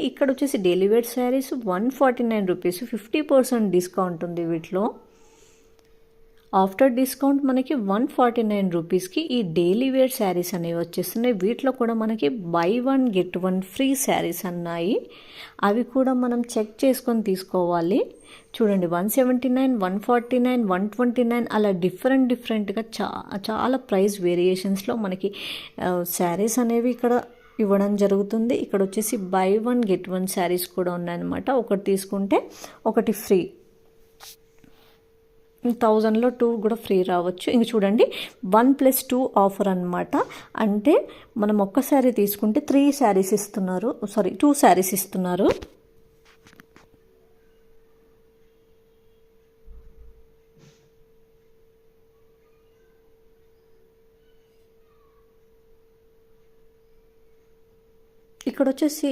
ఇక్కడ వచ్చేసి daily wear saris 149 rupees, 50% discount ఉంది వీటిలో. ఆఫ్టర్ డిస్కౌంట్ మనకి 149 రూపీస్కి ఈ డైలీ వేర్ శారీస్ అనేవి వచ్చేస్తున్నాయి. వీటిలో కూడా మనకి బై 1 గెట్ 1 ఫ్రీ శారీస్ అన్నాయి. అవి కూడా మనం చెక్ చేసుకొని తీసుకోవాలి. చూడండి 179, 149, 129 అలా డిఫరెంట్గా చాలా ప్రైస్ వేరియేషన్స్లో మనకి శారీస్ అనేవి ఇక్కడ ఇవ్వడం జరుగుతుంది. ఇక్కడ వచ్చేసి బై 1 గెట్ 1 శారీస్ కూడా ఉన్నాయన్నమాట. ఒకటి తీసుకుంటే ఒకటి ఫ్రీ, 1000లో 2 కూడా ఫ్రీ రావచ్చు. ఇంక చూడండి 1+2 ఆఫర్ అనమాట. అంటే మనం ఒక్క శారీ తీసుకుంటే 2 శారీస్ ఇస్తున్నారు. ఇక్కడ వచ్చేసి